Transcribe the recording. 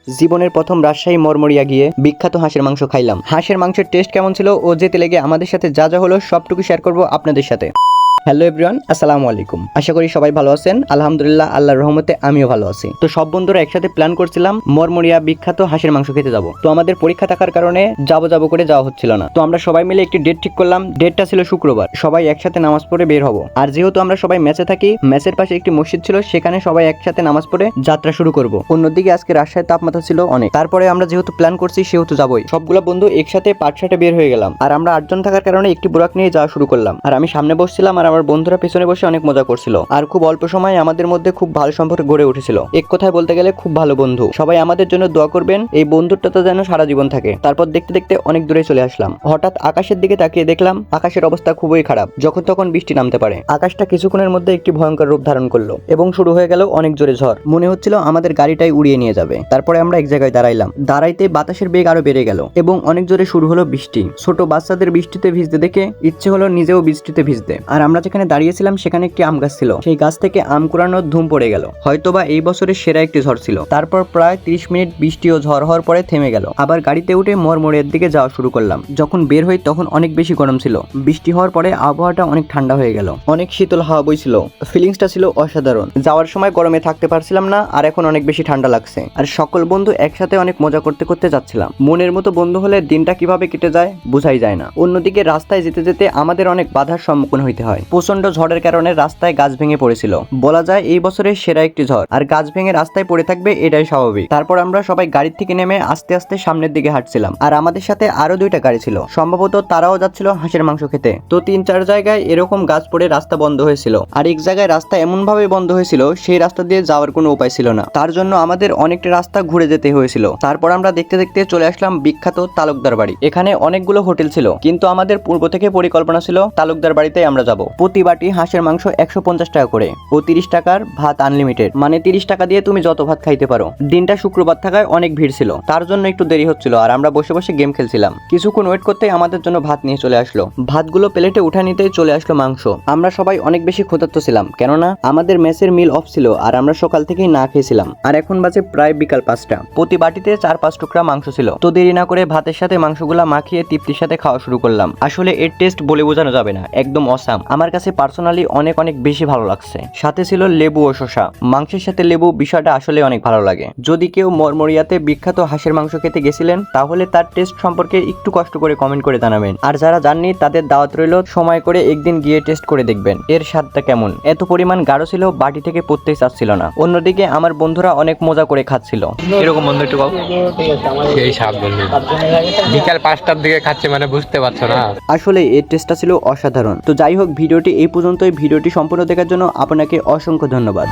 জীবনের প্রথম রাজশাহী মরমরিয়া গিয়ে বিখ্যাত হাঁসের মাংস খাইলাম। হাঁসের মাংসের টেস্ট কেমন ছিল ও যেতে লেগে আমাদের সাথে যা যা হলো সবটুকু শেয়ার করব আপনাদের সাথে। হ্যালো এভরিওয়ান, আসসালামু আলাইকুম। আশা করি সবাই ভালো আছেন। আলহামদুলিল্লাহ, আল্লাহর রহমতে আমিও ভালো আছি। তো সব বন্ধুরা একসাথে প্ল্যান করছিলাম মরমরিয়া বিখ্যাত হাঁসের মাংস খেতে যাব। তো আমাদের পরীক্ষা থাকার কারণে যাবো করে যাওয়া হচ্ছিল না। তো আমরা সবাই মিলে একটি ডেট ঠিক করলাম। ডেটটা ছিল শুক্রবার। সবাই একসাথে নামাজ পড়ে বের হব। আর যেহেতু আমরা সবাই ম্যাচে থাকি, ম্যাচের পাশে একটি মসজিদ ছিল, সেখানে সবাই একসাথে নামাজ পড়ে যাত্রা শুরু করব। অন্যদিকে আজকে রাজশাহীর তাপমাত্রা ছিল অনেক। তারপরে আমরা যেহেতু প্ল্যান করছি সেহেতু যাবোই। সবগুলো বন্ধু একসাথে পাটসাটে বের হয়ে গেলাম। আর আমরা 8 জন থাকার কারণে একটি বুরাক নিয়ে যাওয়া শুরু করলাম। আর আমি সামনে বসছিলাম আর আমার বন্ধুরা পিছনে বসে অনেক মজা করছিল। আর খুব অল্প সময়ে আমাদের মধ্যে খুব ভালো সম্পর্ক গড়ে উঠেছিল। এক কথায় বলতে গেলে খুব ভালো বন্ধু। সবাই আমাদের জন্য দোয়া করবেন, এই বন্ধুত্বটা যেন সারা জীবন থাকে। তারপর দেখতে দেখতে অনেক দূরে চলে আসলাম। হঠাৎ আকাশের দিকে তাকিয়ে দেখলাম আকাশের অবস্থা খুবই খারাপ, যখন তখন বৃষ্টি নামতে পারে। আকাশটা কিছুক্ষণের মধ্যে একটি ভয়ঙ্কর রূপ ধারণ করলো এবং শুরু হয়ে গেল অনেক জোরে ঝড়। মনে হচ্ছিল আমাদের গাড়িটাই উড়িয়ে নিয়ে যাবে। তারপরে আমরা এক জায়গায় দাঁড়াইলাম। দাঁড়াইতে বাতাসের বেগ আরো বেড়ে গেল এবং অনেক জোরে শুরু হলো বৃষ্টি। ছোট বাচ্চাদের বৃষ্টিতে ভিজতে দেখে ইচ্ছে হলো নিজেও বৃষ্টিতে ভিজতে। আর আমরা যেখানে দাঁড়িয়েছিলাম সেখানে একটি আম গাছ ছিল। সেই গাছ থেকে আম কুড়ানোর ধুম পড়ে গেল। হয়তোবা এই বছরের সেরা একটি ঝড় ছিল। তারপর প্রায় 30 মিনিট বৃষ্টি ও ঝড় হওয়ার পরে থেমে গেল। আবার গাড়িতে উঠে মরমরিয়ার দিকে যাওয়া শুরু করলাম। যখন বের হই তখন অনেক বেশি গরম ছিল। বৃষ্টি হওয়ার পরে আবহাওয়াটা অনেক ঠান্ডা হয়ে গেল। অনেক শীতল হাওয়া বইছিল। ফিলিংসটা ছিল অসাধারণ। যাওয়ার সময় গরমে থাকতে পারছিলাম না, আর এখন অনেক বেশি ঠান্ডা লাগছে। আর সকল বন্ধু একসাথে অনেক মজা করতে করতে যাচ্ছিলাম। মনের মতো বন্ধু হলে দিনটা কিভাবে কেটে যায় বোঝাই যায় না। অন্যদিকে রাস্তায় যেতে যেতে আমাদের অনেক বাধার সম্মুখীন হইতে হয়। প্রচন্ড ঝড়ের কারণে রাস্তায় গাছ ভেঙে পড়েছিল। বলা যায় এই বছরের সেরা একটি ঝড়। আর গাছ ভেঙে রাস্তায় পড়ে থাকবে এটাই স্বাভাবিক। তারপর আমরা সবাই গাড়ি থেকে নেমে আস্তে আস্তে সামনের দিকে হাঁটছিলাম। আর আমাদের সাথে আরো 2টা গাড়ি ছিল, সম্ভবত তারাও যাচ্ছিল হাঁসের মাংস খেতে। তো 3-4 জায়গায় এরকম গাছ পড়ে রাস্তা বন্ধ হয়েছিল। আর এক জায়গায় রাস্তা এমন ভাবে বন্ধ হয়েছিল সেই রাস্তা দিয়ে যাওয়ার কোনো উপায় ছিল না। তার জন্য আমাদের অনেকটা রাস্তা ঘুরে যেতে হয়েছিল। তারপর আমরা দেখতে দেখতে চলে আসলাম বিখ্যাত তালুকদার বাড়ি। এখানে অনেকগুলো হোটেল ছিল, কিন্তু আমাদের পূর্ব থেকে পরিকল্পনা ছিল তালুকদার বাড়িতেই আমরা যাব। প্রতি বাটি হাঁসের মাংস 150 টাকা করে ও 30 টাকার ভাত আনলিমিটেড, মানে 30 টাকা দিয়ে তুমি যত ভাত খাইতে পারো। দিনটা শুক্রবার থাকায় অনেক ভিড় ছিল, তার জন্য একটু দেরি হচ্ছিল। আর আমরা বসে বসে গেম খেলছিলাম। কিছুক্ষণ ওয়েট করতে আমাদের জন্য ভাত নিয়ে চলে আসলো। ভাতগুলো প্লেটে উঠা নিতেই চলে আসলো মাংস। আমরা সবাই অনেক বেশি ক্ষুধার্ত ছিলাম, কেননা আমাদের মেসের মিল অফ ছিল আর আমরা সকাল থেকেই না খেয়েছিলাম। আর এখন বাজে প্রায় বিকাল 5টা। প্রতি বাটিতে 4-5 টুকরা মাংস ছিল। তো দেরি না করে ভাতের সাথে মাংসগুলা মাখিয়ে তৃপ্তির সাথে খাওয়া শুরু করলাম। আসলে এর টেস্ট বলে বোঝানো যাবে না, একদম অসাম। আমার কাছে পার্সোনালি অনেক বেশি ভালো লাগছে। সাথে ছিল লেবু ও শসা। মাংসের সাথে লেবু বিষয়টা আসলে অনেক ভালো লাগে। যদি কেউ মরমরিয়াতে বিখ্যাত হাঁসের মাংস খেতে গেছিলেন তাহলে তার টেস্ট সম্পর্কে একটু কষ্ট করে কমেন্ট করে জানাবেন। আর যারা জাননি তাদের দাওয়াত রইল, সময় করে একদিন গিয়ে টেস্ট করে দেখবেন এর স্বাদটা কেমন। এত পরিমাণ গাঢ় ছিল বাটি থেকে পড়তেই চাচ্ছিল না। অন্যদিকে আমার বন্ধুরা অনেক মজা করে খাচ্ছিল। এরকম বন্ধু একটু সেই স্বাদ বন্ধু বিকাল 5টার দিকে খাচ্ছে, মানে বুঝতে পারছো না। আসলে এর টেস্টটা ছিল অসাধারণ। তো যাই হোক, ভিডিওটি এই পর্যন্তই। ভিডিওটি সম্পূর্ণ দেখার জন্য আপনাকে অসংখ্য ধন্যবাদ।